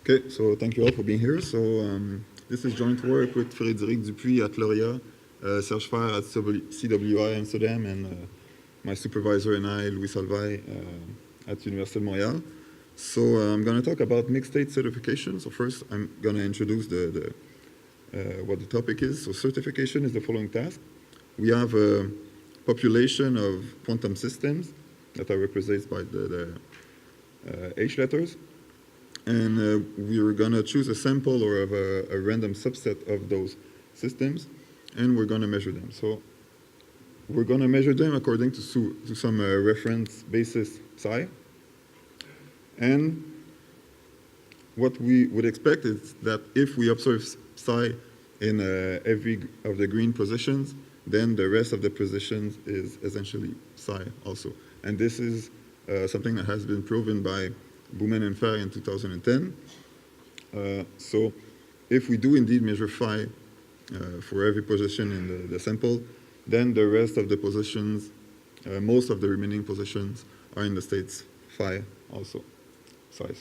Okay, so thank you all for being here. So this is joint work with Frédéric Dupuis at Lauria, Serge Fer at CWI Amsterdam, and my supervisor and I, Louis Salvay, at Université de Montréal. So I'm going to talk about mixed state certification. So first, I'm going to introduce what the topic is. So certification is the following task. We have a population of quantum systems that are represented by the H letters. And we're going to choose a sample or a random subset of those systems, and we're going to measure them. So we're going to measure them according to some reference basis psi. And what we would expect is that if we observe psi in every of the green positions, then the rest of the positions is essentially psi also. And this is something that has been proven by Boumen and Fer in 2010. So if we do indeed measure phi for every position in the sample, then the rest of the positions, most of the remaining positions are in the states phi also. Sorry.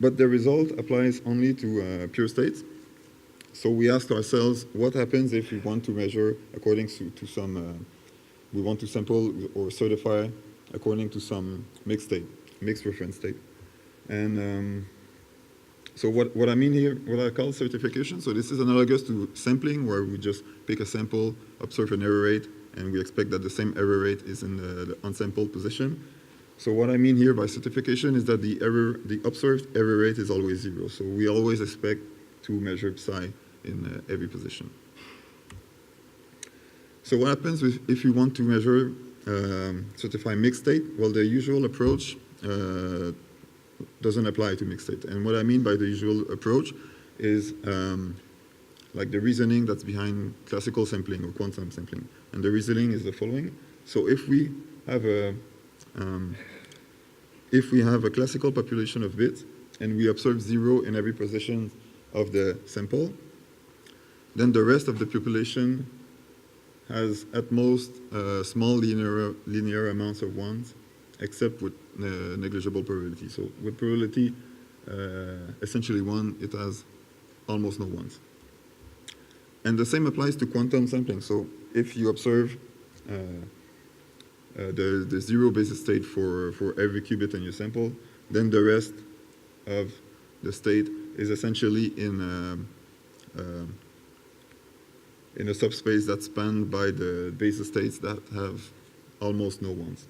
But the result applies only to pure states. So we ask ourselves, what happens if we want to measure according to some, we want to sample or certify according to some mixed reference state. And so what I mean here, what I call certification, so this is analogous to sampling, where we just pick a sample, observe an error rate, and we expect that the same error rate is in the unsampled position. So what I mean here by certification is that the observed error rate is always 0. So we always expect to measure psi in every position. So what happens if you want to measure certify mixed state? Well, the usual approach doesn't apply to mixed state. And what I mean by the usual approach is like the reasoning that's behind classical sampling or quantum sampling. And the reasoning is the following. So if we have a classical population of bits and we observe 0 in every position of the sample, then the rest of the population has at most small linear amounts of ones, except with negligible probability. So with probability essentially 1, it has almost no ones. And the same applies to quantum sampling. So if you observe the 0 basis state for every qubit in your sample, then the rest of the state is essentially in a subspace that's spanned by the basis states that have almost no ones.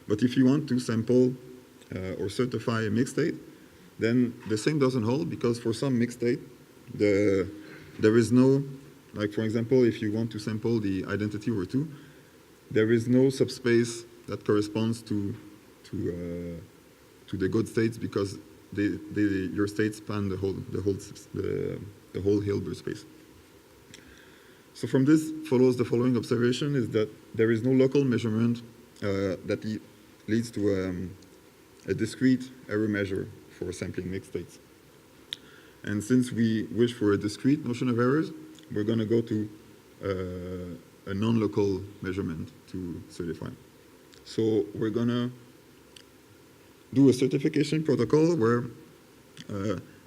But if you want to sample or certify a mixed state, then the same doesn't hold, because for some mixed state, there is no, like for example, if you want to sample the identity over 2, there is no subspace that corresponds to the good states, because your states span the whole Hilbert space. So from this follows the following observation, is that there is no local measurement that leads to a discrete error measure for sampling mixed states. And since we wish for a discrete notion of errors, we're going to go to a non-local measurement to certify. So we're going to do a certification protocol where,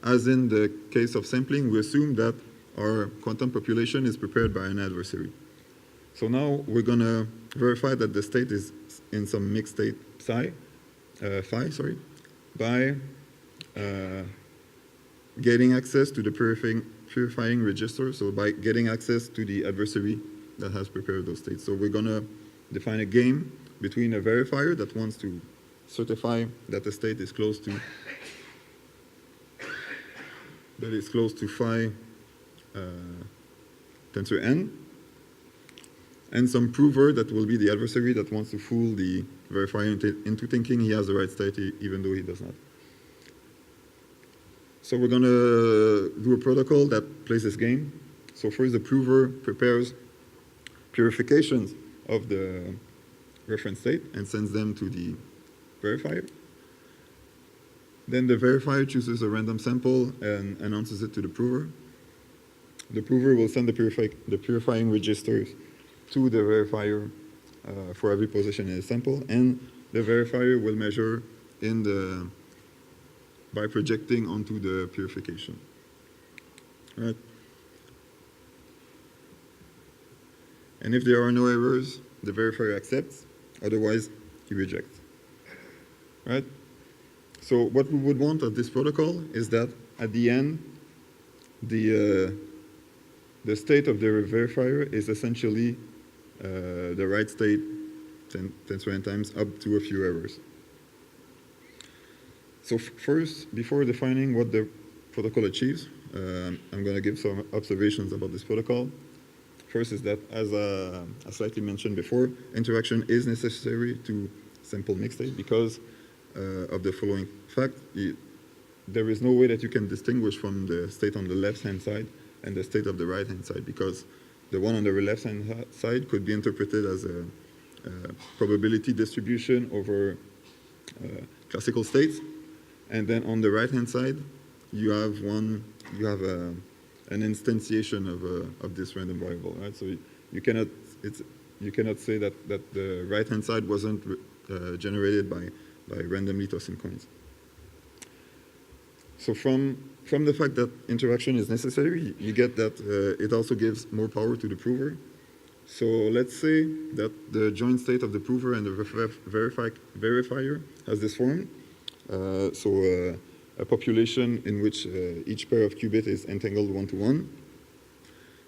as in the case of sampling, we assume that our quantum population is prepared by an adversary. So now we're going to verify that the state is in some mixed state phi, by getting access to the purifying register, so by getting access to the adversary that has prepared those states. So we're going to define a game between a verifier that wants to certify that the state is close to phi tensor n, and some prover that will be the adversary that wants to fool the verifier into thinking he has the right state even though he does not. So we're going to do a protocol that plays this game. So first the prover prepares purifications of the reference state and sends them to the verifier. Then the verifier chooses a random sample and announces it to the prover. The prover will send the purifying registers to the verifier for every position in the sample, and the verifier will measure in the by projecting onto the purification. Right? And if there are no errors, the verifier accepts, otherwise he rejects. Right? So what we would want of this protocol is that at the end, the state of the verifier is essentially the right state 10 to n times up to a few errors. So first, before defining what the protocol achieves, I'm going to give some observations about this protocol. First is that, as I slightly mentioned before, interaction is necessary to sample mixtape because of the following fact. There is no way that you can distinguish from the state on the left-hand side and the state of the right-hand side, because the one on the left-hand side could be interpreted as a probability distribution over classical states, and then on the right-hand side you have an instantiation of this random variable, right? So you cannot say that the right-hand side wasn't generated by randomly tossing coins. So from the fact that interaction is necessary, you get that it also gives more power to the prover. So let's say that the joint state of the prover and the verifier has this form. A population in which each pair of qubits is entangled one-to-one.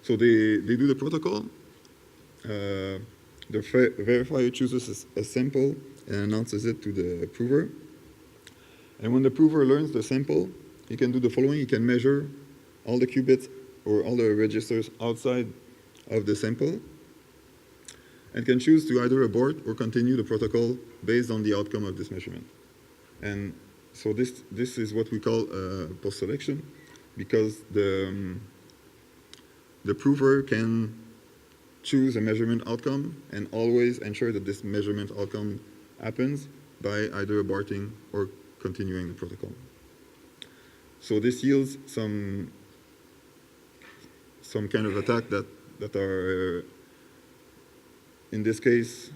So they do the protocol. The verifier chooses a sample and announces it to the prover. And when the prover learns the sample, he can do the following. He can measure all the qubits or all the registers outside of the sample and can choose to either abort or continue the protocol based on the outcome of this measurement. And so this is what we call post-selection, because the prover can choose a measurement outcome and always ensure that this measurement outcome happens by either aborting or continuing the protocol. So this yields some kind of attack that are in this case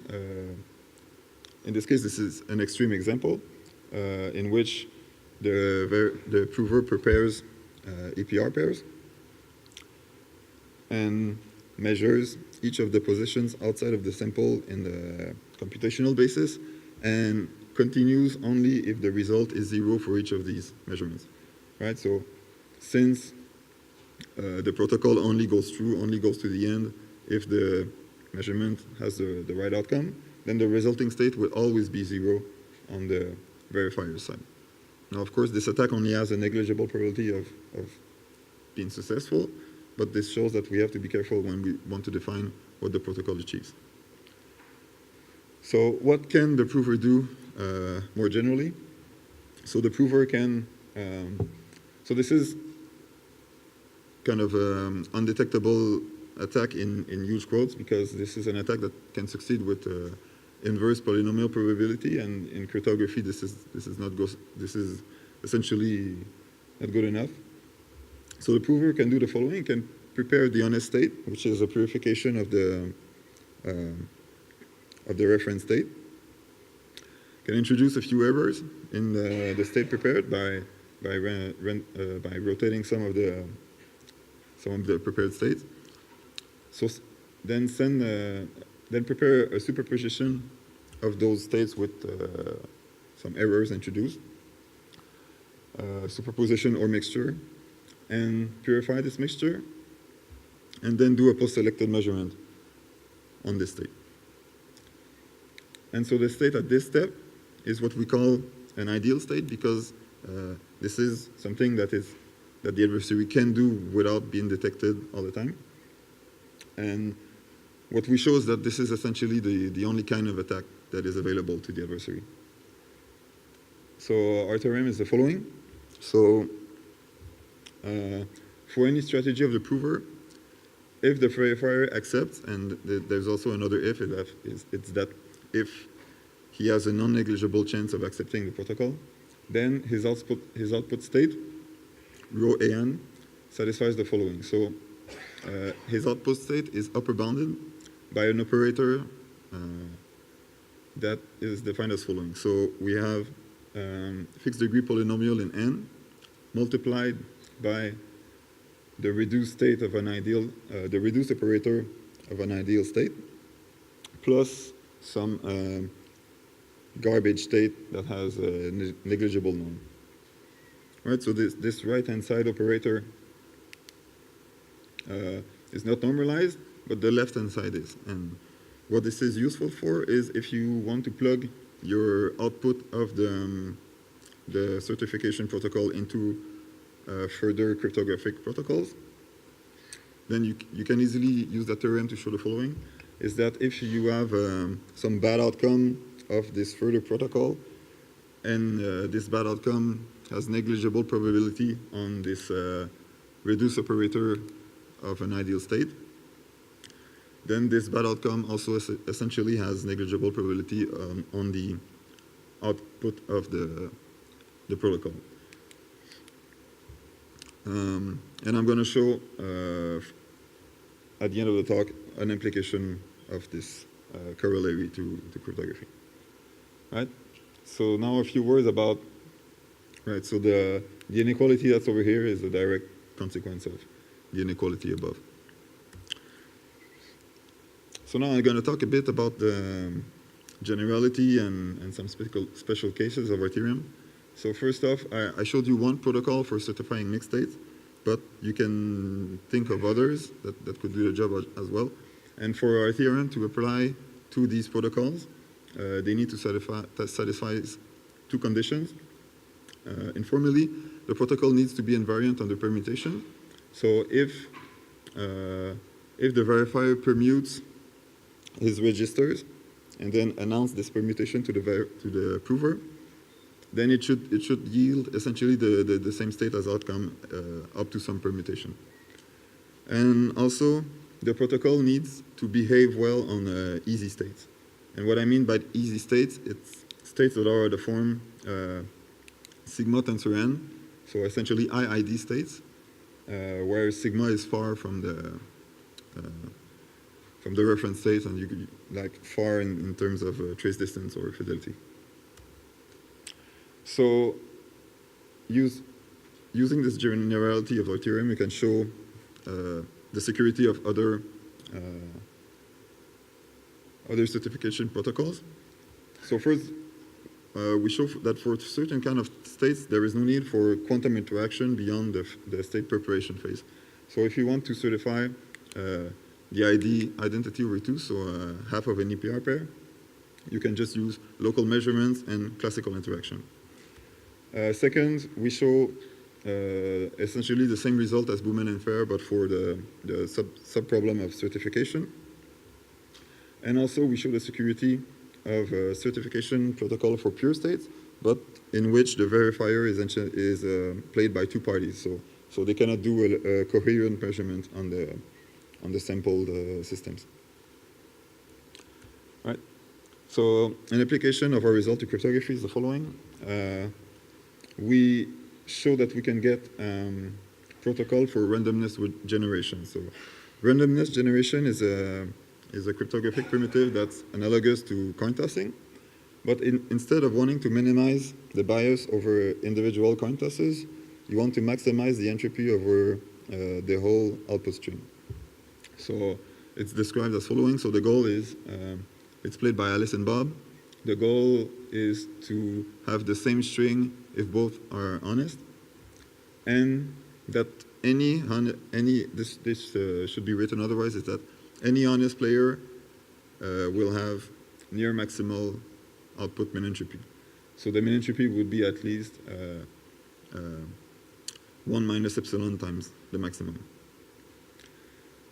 this is an extreme example in which the prover prepares EPR pairs and measures each of the positions outside of the sample in the computational basis and continues only if the result is 0 for each of these measurements, right? So since the protocol only goes to the end if the measurement has the right outcome, then the resulting state will always be 0 on the verifier side. Now, of course, this attack only has a negligible probability of being successful, but this shows that we have to be careful when we want to define what the protocol achieves. So what can the prover do more generally? So the prover can, so this is kind of undetectable attack in huge quotes, because this is an attack that can succeed with inverse polynomial probability, and in cryptography this is essentially not good enough. So the prover can do the following. It can prepare the honest state, which is a purification of the reference state. Can introduce a few errors in the state prepared by rotating some of the prepared states. So then prepare a superposition of those states with some errors introduced, superposition or mixture, and purify this mixture, and then do a post-selected measurement on this state. And so the state at this step is what we call an ideal state, because this is something that the adversary can do without being detected all the time. And what we show is that this is essentially the only kind of attack that is available to the adversary. So our theorem is the following. So for any strategy of the prover, if the verifier accepts, and there's also another if, it's that if he has a non-negligible chance of accepting the protocol, then his output state, rho an, satisfies the following. So his output state is upper bounded by an operator that is defined as following. So we have fixed degree polynomial in n multiplied by the reduced state of an ideal, the reduced operator of an ideal state, plus some garbage state that has a negligible norm. Right, so this right-hand side operator is not normalized, but the left-hand side is. And what this is useful for is if you want to plug your output of the certification protocol into further cryptographic protocols, then you can easily use that theorem to show the following, is that if you have some bad outcome of this further protocol, and this bad outcome has negligible probability on this reduced operator of an ideal state, then this bad outcome also essentially has negligible probability on the output of the protocol. And I'm going to show at the end of the talk an implication of this corollary to cryptography. Right? So now a few words about, right, so the inequality that's over here is a direct consequence of the inequality above. So now I'm going to talk a bit about the generality and some special cases of our theorem. So first off, I showed you one protocol for certifying mixed states, but you can think of others that could do the job as well. And for our theorem to apply to these protocols, they need to satisfy two conditions. Informally, the protocol needs to be invariant under permutation. So if the verifier permutes his registers and then announce this permutation to the prover, then it should yield essentially the same state as outcome up to some permutation. And also, the protocol needs to behave well on easy states. And what I mean by easy states, it's states that are the form sigma tensor n, so essentially IID states, where sigma is far from the reference state, and you could like far in terms of trace distance or fidelity. So using this generality of our theorem, we can show the security of other certification protocols. So first, we show that for certain kind of states, there is no need for quantum interaction beyond the state preparation phase. So if you want to certify the ID identity over 2, so half of an EPR pair, you can just use local measurements and classical interaction. Second, we show essentially the same result as Boomen and Fair, but for the sub-problem of certification. And also, we show the security of a certification protocol for pure states, but in which the verifier is played by two parties. So they cannot do a coherent measurement on the sampled systems. Right. So an application of our result to cryptography is the following. We show that we can get protocol for randomness generation. So randomness generation is a cryptographic primitive that's analogous to coin tossing, but instead of wanting to minimize the bias over individual coin tosses, you want to maximize the entropy over the whole output stream. So it's described as following. So the goal is, it's played by Alice and Bob. The goal is to have the same string if both are honest, and that this should be written otherwise, is that any honest player will have near maximal output min entropy. So the min entropy would be at least 1 minus epsilon times the maximum.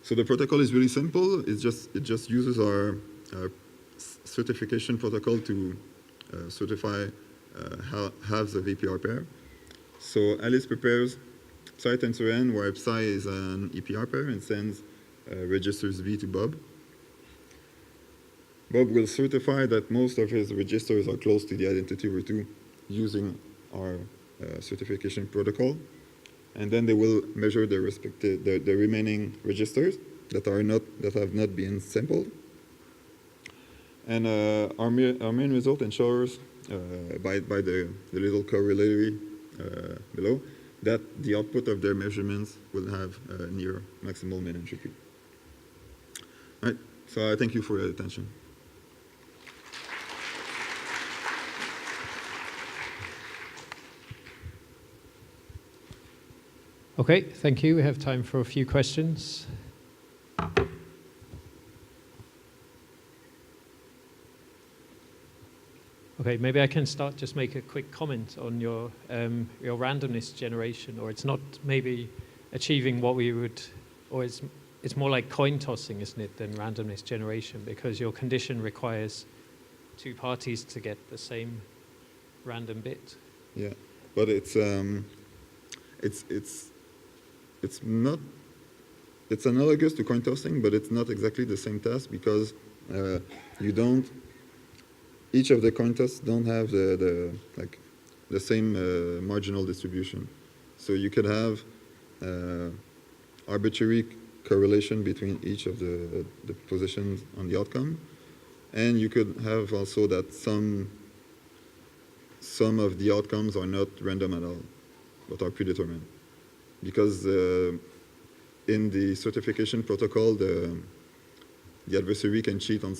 So the protocol is really simple. It just uses our certification protocol to certify halves of EPR pair. So Alice prepares psi tensor n, where psi is an EPR pair, and sends registers V to Bob. Bob will certify that most of his registers are close to the identity over 2 using our certification protocol. And then they will measure the remaining registers that have not been sampled. And our main result ensures by the little corollary below, that the output of their measurements will have near maximal mean entropy. All right, so I thank you for your attention. Okay, thank you. We have time for a few questions. Okay, maybe I can start, just make a quick comment on your randomness generation, or it's not maybe achieving what we would, or it's more like coin tossing, isn't it, than randomness generation, because your condition requires two parties to get the same random bit. Yeah, but it's not, it's analogous to coin tossing, but it's not exactly the same task, because each of the coin tosses don't have the same marginal distribution. So you could have arbitrary correlation between each of the positions on the outcome, and you could have also that some of the outcomes are not random at all, but are predetermined. Because in the certification protocol, the adversary can cheat on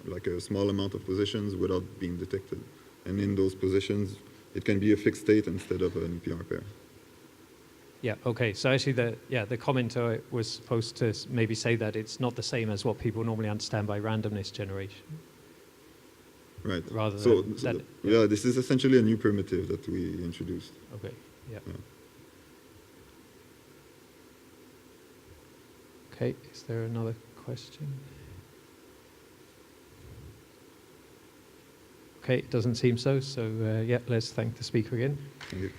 like a small amount of positions without being detected. And in those positions, it can be a fixed state instead of an EPR pair. Yeah, okay. So actually the commenter was supposed to maybe say that it's not the same as what people normally understand by randomness generation. Right. Rather than that, yeah, this is essentially a new primitive that we introduced. Okay, yeah. Okay, is there another question? Okay, it doesn't seem so. So yeah, let's thank the speaker again. Thank you.